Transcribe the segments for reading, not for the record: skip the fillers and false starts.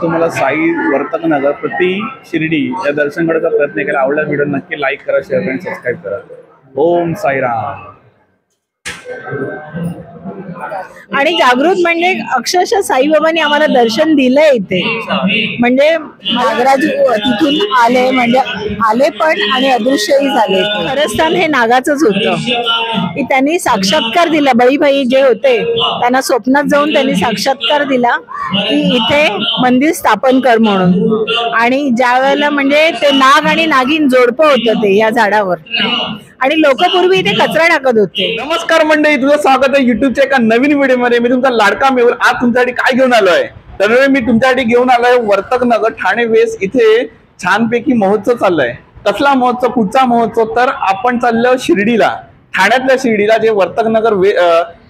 तुम्हाला साई वर्तक नगर प्रति शिर्डी या दर्शन करण्याचा प्रयत्न केला. आवडला व्हिडिओ नक्की लाईक करा, शेअर करा, सबस्क्राईब करा. ओम साईराम. आणि जागृत म्हणजे अक्षरशः साईबाबांनी आम्हाला दर्शन दिलंय इथे. म्हणजे नागराज तिथून आले, म्हणजे आले पण आणि अदृश्यही झाले. खरं स्थान हे नागाचंच होतं की त्यांनी साक्षात्कार दिला. बळीभाई जे होते त्यांना स्वप्नात जाऊन त्यांनी साक्षात्कार दिला की इथे मंदिर स्थापन कर म्हणून. आणि ज्या वेळेला म्हणजे ते नाग आणि नागिन जोडपं होतं ते या झाडावर, आणि लोक पूर्वी इथे कचरा टाकत होते. नमस्कार मंडळी, तुझं स्वागत आहे युट्यूबच्या एका नवीन व्हिडिओ मध्ये. मी तुमचा लाडका मेहुल आज तुमच्यासाठी काय घेऊन आलोय तर मी तुमच्यासाठी घेऊन आलोय वर्तक नगर ठाणे वेस्ट. इथे छानपैकी महोत्सव चाललाय. कसला महोत्सव, कुठचा महोत्सव, तर आपण चाललो शिर्डीला, ठाण्यातल्या शिर्डीला, जे वर्तक नगर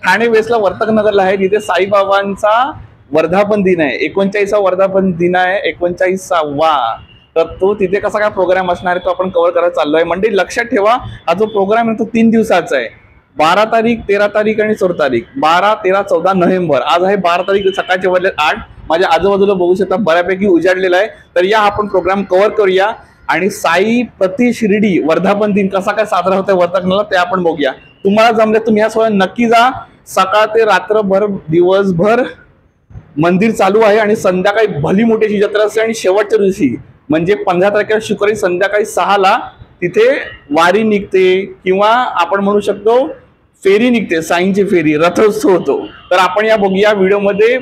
ठाणे वेस्टला वर्तक नगरला आहे. तिथे साईबाबांचा वर्धापन दिन आहे. 39वा वर्धापन दिन आहे, 39वा. तर तो तिथे कसा काय प्रोग्राम असणार आहे तो आपण कव्हर करायला चाललोय. म्हणजे लक्षात ठेवा, हा जो प्रोग्राम आहे तो 3 दिवसाचा आहे. 12 तारीख, 13 तारीख आणि 14 तारीख. 12, 13, 14 नोव्हेंबर. आज आहे 12 तारीख, सकाळचे वाजले 8. माझ्या आजूबाजूला बघू शकता बऱ्यापैकी उजाडलेला आहे. तर या आपण प्रोग्राम कव्हर करूया आणि साई प्रति शिर्डी वर्धापन दिन कसा काय साजरा होतोय वर्तकनगरला ते आपण बघूया. तुम्हाला जमले तुम्ही या सोहळ्यात नक्की जा. सकाळ ते रात्रभर दिवसभर मंदिर चालू आहे आणि संध्याकाळी भली मोठी जत्रा असते. आणि शेवटच्या दिवशी म्हणजे 15 तारखेला शुक्रवारी संध्याकाळी 6ला तिथे वारी निघते, किंवा आपण म्हणू शकतो फेरी निघते, साईंची फेरी, रथोत्सव होतो. तर आपण या बघूया व्हिडिओमध्ये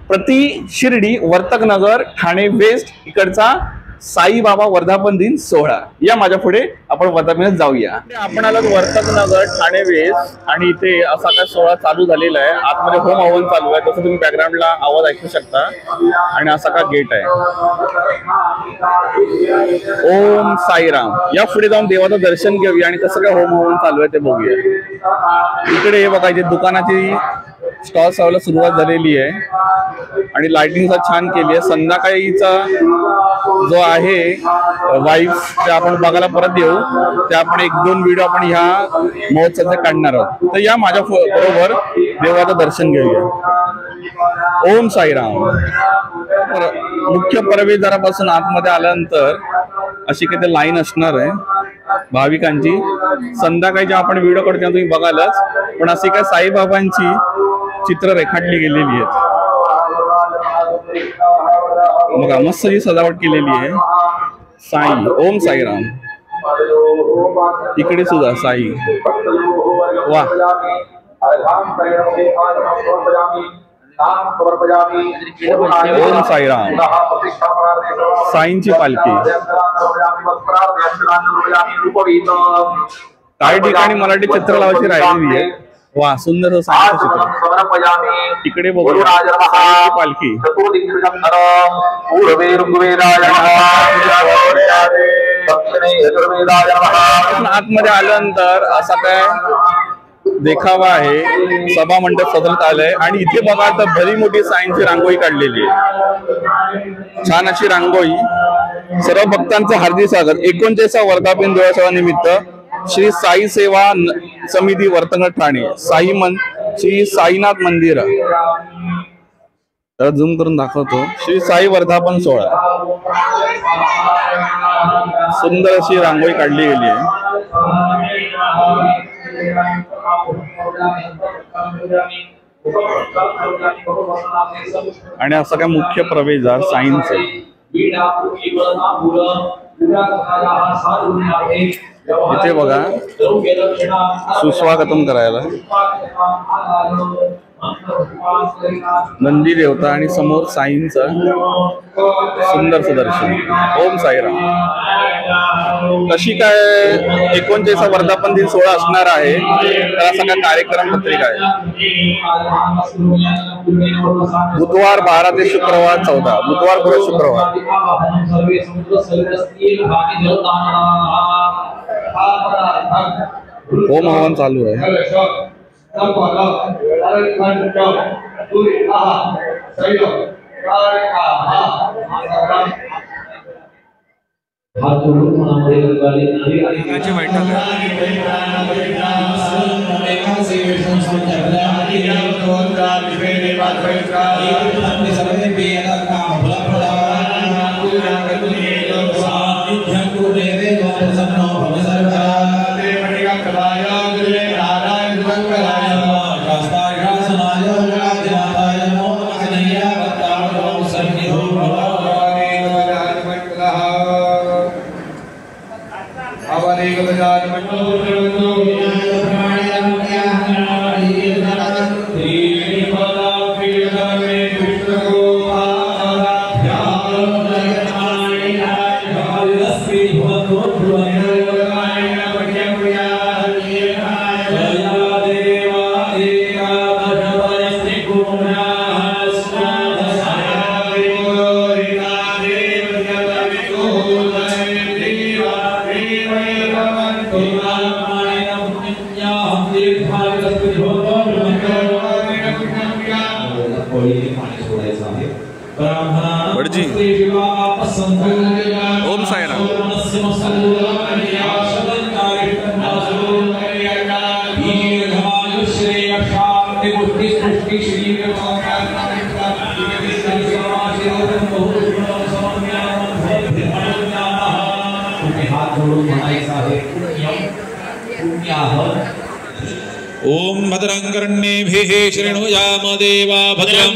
प्रति शिर्डी वर्तक नगर ठाणे वेस्ट इकडचा साईबाबा वर्धापन दिन सोहळा. या माझ्या पुढे आपण वर्धापनात जाऊया. आपण आलो वर्तक नगर ठाणे वेस्ट आणि इथे असा काय सोहळा चालू झालेला आहे. आतमध्ये होम हवन चालू आहे, तसं तुम्ही बॅकग्राऊंडला आवाज ऐकू शकता. आणि असा का गेट आहे. ओम साईराम. या पुढे जाऊन देवाचं दर्शन घेऊया आणि कसं काय होम हवन चालू आहे ते बघूया. इकडे हे बघायचे दुकानाची स्टॉल लावायला सुरुवात झालेली आहे आणि लाइटिंग छान केली आहे. संध्याकाळीचा जो आहे वाईफ ते आपण बघायला परत येऊ. ते आपण 1-2 व्हिडिओ आपण ह्या महोत्सवाचे काढणार आहोत. तर या माझ्या बरोबर देवाचं दर्शन घेऊया. ओम साईराम. मुख्य प्रवेशद्वारापासून आतमध्ये आल्यानंतर अशी काही लाईन असणार आहे भाविकांची. संध्याकाळी आपण व्हिडिओ काढतो तुम्ही बघालच, पण अशी काय साईबाबांची चित्र रेखाटली गेलेली आहेत. बघा मस्त जी सजावट केलेली आहे. साई, ओम साईराम. इकडे सुद्धा साई. वा. ओम साईराम. साईंची पालखी. काही ठिकाणी मराठी चित्र लावायची राहिलेली आहे. वा, सुंदर साईंचं चित्र. इकडे बघू साईंची पालखी. आतमध्ये आल्यानंतर असा काय देखावा आहे. सभा मंडप सजवण्यात आलंय आणि इथे बघा तर भली मोठी साईंची रांगोळी काढलेली आहे. छान अशी रांगोळी. सर्व भक्तांचं हार्दिक स्वागत. 39वा वर्धापन दिवसानिमित्त श्री साई सेवा समिती वर्तक ठाणे श्री साईनाथ मंदिर. तर झूम करून दाखवतो. श्री साई वर्धापन सोहळा. सुंदर अशी रांगोळी काढली गेली आहे. आणि असं काय मुख्य प्रवेशद्वार साईंचे. इथे बघा सुस्वागतम करायला नंदी देवता आणि समोर साईंचं सुंदर दर्शन. ओम साईराम. कशी काय 39 वर्धापन दिन सोहळा असणार आहे, तर असा काय कार्यक्रम पत्रिका आहे. बुधवार 12 ते शुक्रवार 14, बुधवार पुढे शुक्रवार. होम हवन चालू आहे. भटजी ओम साईराम. ओम भद्रं कर्णेभिः शृणुयाम देवा भद्रं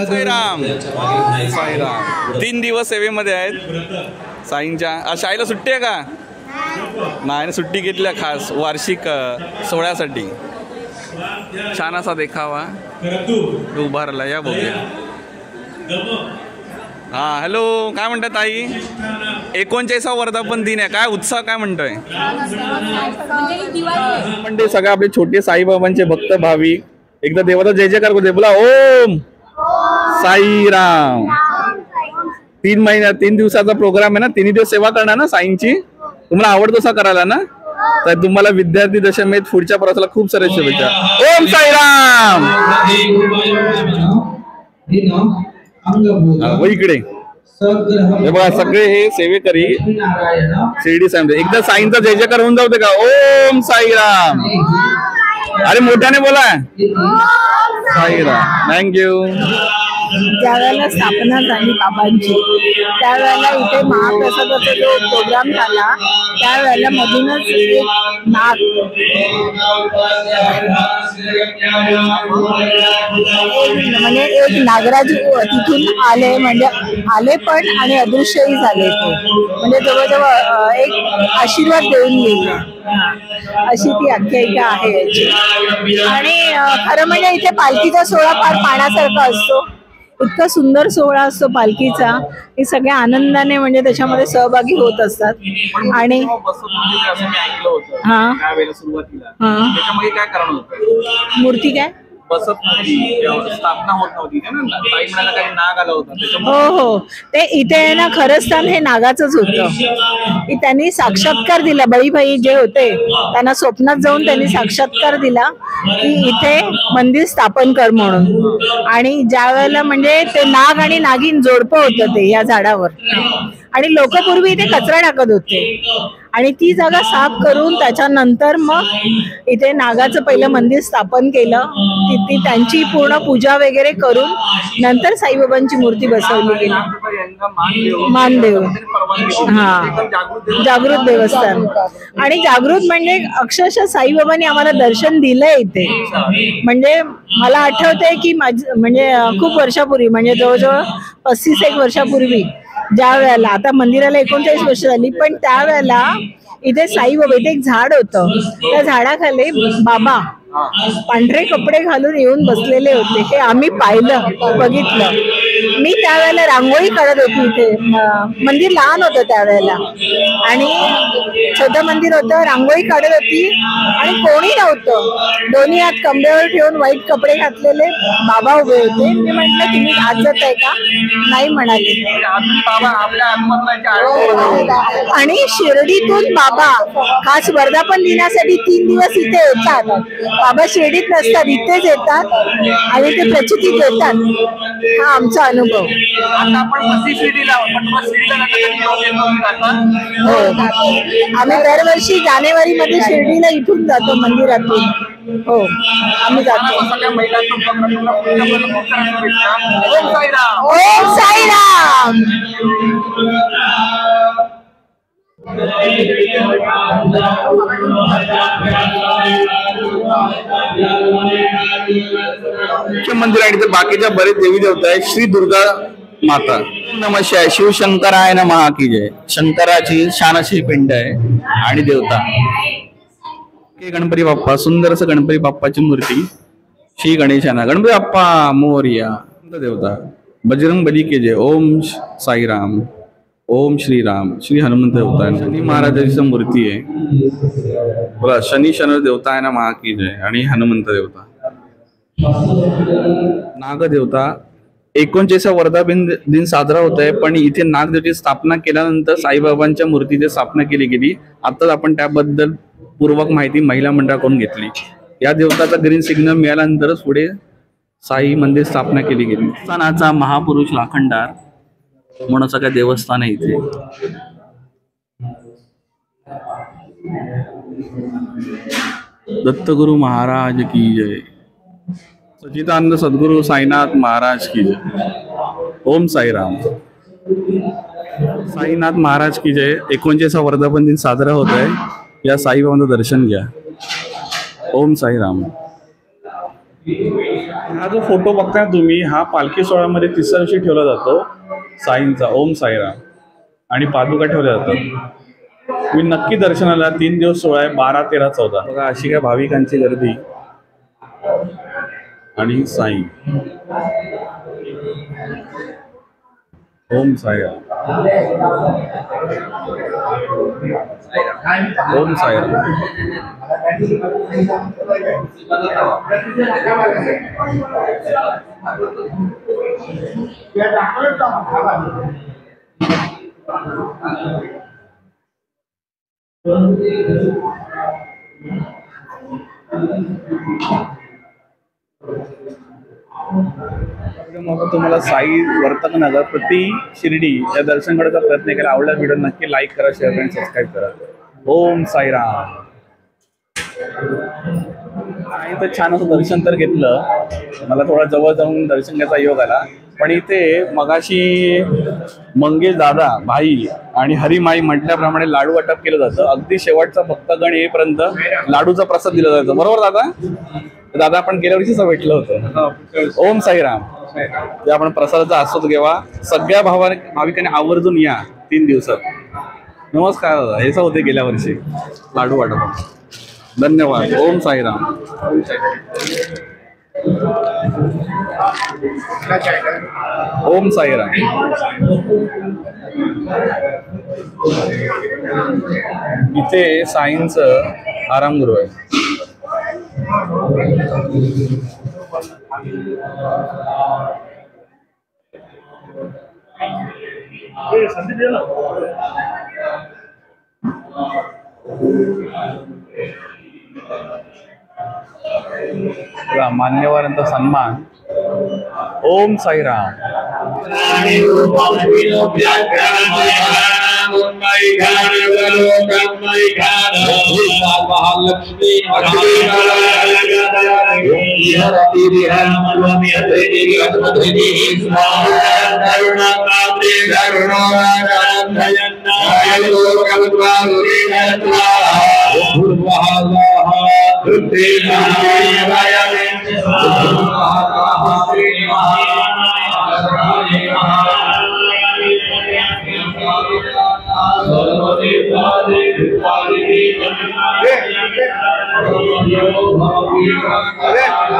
साईराम. 3 दिवस सेवेमध्ये आहेत साईंच्या. शाळेला सुट्टी आहे का? नाही, सुट्टी घेतल्या खास वार्षिक सोहळ्यासाठी. छान असा देखावा उभारला. या बघूया. हा हॅलो, काय म्हणतात ताई? 39 वर्धापन दिन आहे, काय उत्साह काय म्हणतोय? म्हणजे सगळे आपले छोटे साईबाबांचे भक्त भाविक एकदा देवाचा जय जयकार करू दे. बोला ओम साईराम. 3 दिवसाचा प्रोग्राम आहे ना, 3 दिवस सेवा करणार ना साईंची. तुम्हाला आवडतो असा करायला ना, तर तुम्हाला विद्यार्थी दशमेत पुढच्या प्रवासाला खूप सारे शुभेच्छा. ओम साईराम. इकडे हे बघा, सगळे हे सेवेकरी शिर्डी साईं. एकदा साईंचा जय जयकार होऊन जाऊ दे का? ओम साईराम. अरे मोठ्याने बोला. साईराम. थँक्यू. ज्यावेळेला स्थापना झाली बाबांची, त्यावेळेला इथे महाप्रसादाचा जो प्रोग्राम झाला, त्यावेळेला मधूनच एक नाग म्हणजे एक नागराज तिथून आले, म्हणजे आले पण आणि अदृश्यही झाले ते. म्हणजे जवळजवळ एक आशीर्वाद देऊन गेले, अशी ती आख्यायिका आहे याची. आणि खरं म्हणजे इथे पालखीचा सोहळा फार पाहण्यासारखा असतो. इतका सुंदर सोहळा असतो पालखीचा की सगळ्या आनंदाने म्हणजे त्याच्यामध्ये सहभागी होत असतात. आणि मूर्ती काय बसत नव्हती, स्थापना होत नव्हती. नाग आला होता. हो हो, ते इथे ना खरं स्थान हे नागाचंच होतं. की त्यांनी साक्षात्कार दिला, बळीभाई जे होते त्यांना स्वप्नात जाऊन त्यांनी साक्षात्कार दिला की इथे मंदिर स्थापन कर म्हणून. आणि ज्या वेळेला म्हणजे ते नाग आणि नागिन जोडपं होतं ते या झाडावर, आणि लोक पूर्वी इथे कचरा टाकत होते आणि ती जागा साफ करून त्याच्यानंतर मग इथे नागाचं पहिलं मंदिर स्थापन केलं. तिथे त्यांची पूर्ण पूजा वगैरे करून नंतर साईबाबांची मूर्ती बसवली गेली. मानदेव, हा, जागृत देवस्थान. आणि जागृत म्हणजे अक्षरशः साईबाबांनी आम्हाला दर्शन दिलंय इथे. म्हणजे मला आठवतंय की म्हणजे खूप वर्षापूर्वी, म्हणजे जवळजवळ 35 वर्षापूर्वी, ज्या वेळेला, आता मंदिराला 39 वर्ष झाली, पण त्यावेळेला इथे साईबाबा, इथे एक झाड होतं, त्या झाडाखाली बाबा पांढरे कपडे घालून येऊन बसलेले होते. हे आम्ही पाहिलं, बघितलं. मी त्यावेळेला रांगोळी काढत होती इथे. मंदिर लहान होतं त्यावेळेला आणि छोटं मंदिर होतं. रांगोळी काढत होती आणि कोणी नव्हतं. दोन्ही हात कमरेवर ठेवून व्हाईट कपडे घातलेले बाबा उभे होते. मी म्हटलं तुम्ही आज जात आहे का? नाही म्हणाले. आणि शिर्डीतून बाबा खास वर्धापन दिनासाठी 3 दिवस इथे येतात. बाबा शिर्डीत नसतात, इथेच येतात आणि ते प्रचिती देतात. हा आमचा अनुभव. हो, आम्ही दरवर्षी जानेवारीमध्ये शिर्डीला इथून जातो, मंदिरातून. हो, आम्ही जातो. ओम साईराम. मुख्य मंदिर आणि तर बाकीच्या बरेच देवी देवता आहेत. श्री दुर्गा माता, नमस्कार, शिवशंकराय नमः की जय. शंकराची छान अशी पिंड आहे आणि देवता. गणपती बाप्पा, सुंदर असं गणपती बाप्पाची मूर्ती. श्री गणेशाना, गणपती बाप्पा मोरया. देवता बजरंग बली के जय. ओम साईराम, ओम श्रीराम. श्री हनुमंत देवता आहे. शनी महाराजाची मूर्ती आहे. शनी शनर देवता आहे ना महा की जय. आणि हनुमंत देवता. नागदेवता, 39 वर्धापन दिन साजरा होत आहे, पण इथे नागदेवतेची स्थापना केल्यानंतर साईबाबांच्या मूर्तीची स्थापना केली गेली. आताच आपण त्याबद्दल पूर्वक माहिती महिला मंडळाकडून घेतली. या देवताचा ग्रीन सिग्नल मिळाल्यानंतरच पुढे साई मंदिर स्थापना केली गेली. देवस्थानाचा महापुरुष राखणदार म्हणून सगळं देवस्थान आहे इथे. दत्तगुरु महाराज की जय. सच्चिदानंद सद्गुरु साईनाथ महाराज की जय. ओम साईराम. साईनाथ महाराज की जय. 39 वर्धापन दिन साजरा होत आहे. या साईबाबांचं दर्शन घ्या. ओम साईराम. हा जो फोटो बघताय तुम्ही, हा पालखी सोहळ्यामध्ये 3ऱ्या दिवशी ठेवला जातो साईंचा. ओम साईराम. आणि पादुका ठेवल्या जातात. मी नक्की दर्शनाला 3 दिवस सोहळा आहे, 12, 13, 14. बघा अशी काय भाविकांची गर्दी. आणि साई. ओम साईराम. ओम साईराम. मग तुम्हाला साई वर्तक नगर प्रति शिर्डी या दर्शन करण्याचा प्रयत्न केला. आवडला व्हिडिओ नक्की लाईक करा, शेअर करा आणि सबस्क्राईब करा. ओम साईराम. आणि तर छान असं दर्शन तर घेतलं. मला थोडा जवळ जाऊन दर्शन घ्यायचा योग आला. पण इथे मगाशी मंगेश दादा, भाई आणि हरिमाई म्हटल्याप्रमाणे लाडू वाटप केलं जातं. अगदी शेवटचा भक्तगण येईपर्यंत लाडूचा प्रसाद दिला जातो. बरोबर दादा? दादा आपण गेल्या वर्षीच भेटलं होतं. ओम साईराम. ते आपण प्रसादाचा आस्वाद घ्यावा. सगळ्या भाविकांनी आवर्जून या 3 दिवसात. नमस्कार दादा. हेच होते गेल्या वर्षी लाडू वाटप. धन्यवाद. ओम साईराम. ओम साईराम. इथे साईंचं आरामगृह आहे. मान्यवरांचा सन्मान. ओम साईराम.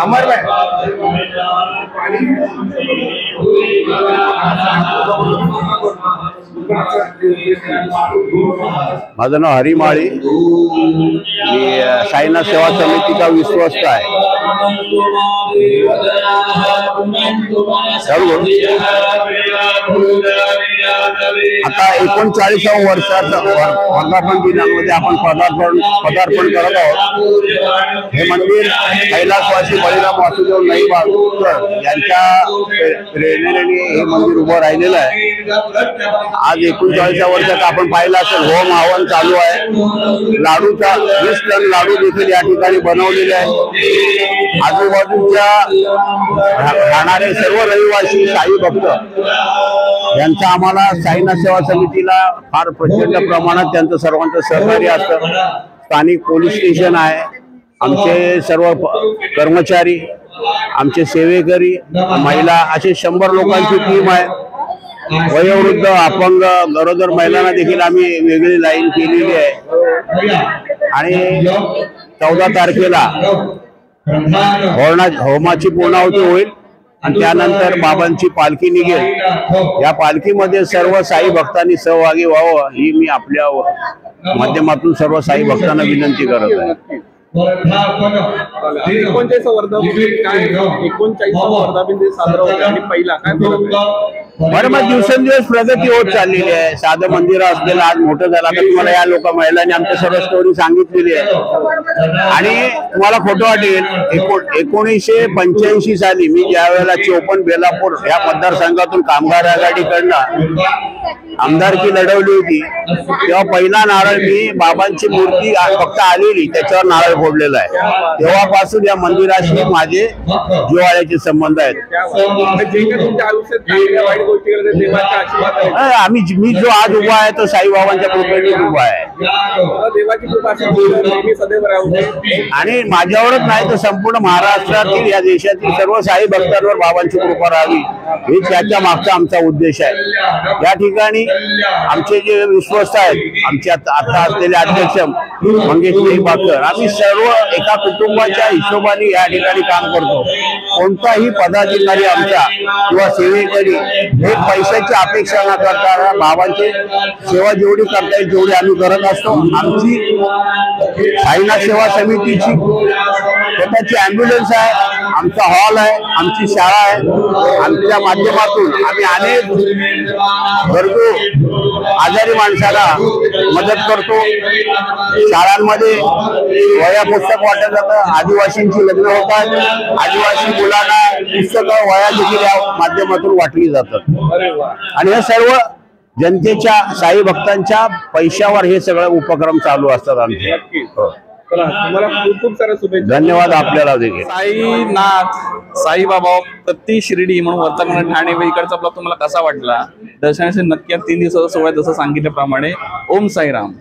अमर भाई माझं नाव हरी माळी, मी साईनाथ सेवा समितीचा विश्वस्त आहे. आता 39व्या वर्षाचं वर्धापन दिनामध्ये आपण पदार्पण करत आहोत. हे मंदिर कैलासवासी बळीराम वासुदेव नाई बहादूर यांच्या प्रेरणेने हे मंदिर उभं राहिलेलं आहे. आज 39व्या वर्षात आपण पाहिलं असेल होम हवन चालू आहे. लाडूचा 20 टन लाडू देखील या ठिकाणी बनवलेले आहे. आजूबाजूच्या राहणारे सर्व रहिवासी साई भक्त यांचा आम्हाला साईनाथ सेवा समितीला फार प्रचंड प्रमाणात त्यांचं सर्वांचं सहकार्य असतं. स्थानिक पोलीस स्टेशन आहे, आमचे सर्व कर्मचारी, आमचे सेवेकरी, महिला, असे 100 लोकांची टीम आहे. वयोवृद्ध, अपंग, गरोदर महिलांना देखील आम्ही वेगळी लाईन केलेली आहे. आणि 14 तारखेला होमाची पूर्णाहुती होईल आणि त्यानंतर बाबांची पालखी निघेल. या पालखीमध्ये सर्व साई भक्तांनी सहभागी व्हावं ही मी आपल्या माध्यमातून सर्व साई भक्तांना विनंती करत आहे. 39 वर्धापन दिन साजरा होतो आणि पहिला काय बरं, मग दिवसेंदिवस प्रगती होत चाललेली आहे. साधं मंदिर असलेलं आज मोठं झालं. आता तुम्हाला या महिलांनी आमच्या सर्व स्टोरी सांगितलेली आहे. आणि तुम्हाला खोटं वाटेल, 1985 साली मी ज्या वेळेला चोपन बेलापूर या मतदारसंघातून कामगार आघाडीकडनं आमदारकी लढवली होती, तेव्हा पहिला नारळ मी बाबांची मूर्ती फक्त आलेली त्याच्यावर नारळ फोडलेला आहे. तेव्हापासून या मंदिराशी माझे जिव्हाळ्याचे संबंध आहेत. मी जो आज उभा आहे तो साईबाबांच्या कृपेने उभा आहे. आणि माझ्यावरच नाही तर संपूर्ण महाराष्ट्रातील या देशातील सर्व साई भक्तांवर बाबांची कृपा राहावी हे त्याच्या मागचा आमचा उद्देश आहे. या ठिकाणी आमचे जे विश्वस्त आहेत, आमचे आता असलेले अध्यक्ष मंगेश बाकर, आम्ही सर्व एका कुटुंबाच्या हिशोबाने या ठिकाणी काम करतो. कोणताही पदाधिकारी आमचा किंवा सेवेकरी हे पैशाची अपेक्षा न करता बाबांची सेवा जेवढी करता येईल तेवढी आम्ही करत असतो. आमची साईनाथ सेवा समितीची स्वतःची ॲम्ब्युलन्स आहे, आमचा हॉल आहे, आमची शाळा आहे. आमच्या माध्यमातून आम्ही अनेक गरजू आजारी माणसाला मदत करतो. शाळांमध्ये वह्या पुस्तक वाटलं जातं. आदिवासींची लग्न होतात, आदिवासी मुलांना पुस्तकं वह्या देखील या माध्यमातून वाटली जातात. आणि हे सर्व जनतेच्या साई भक्तांच्या पैशावर हे सगळे उपक्रम चालू असतात आमचे. तुम्हाला खूप खूप साऱ्या शुभेच्छा. धन्यवाद आपल्याला देखील. साईनाथ साईबाबा प्रति शिर्डी म्हणून वर्तमान ठाणे इकडचा ब्लॉग तुम्हाला कसा वाटला? दर्शनाचे नक्की 3 दिवसाचा सोहळा जसं सांगितल्याप्रमाणे. ओम साईराम.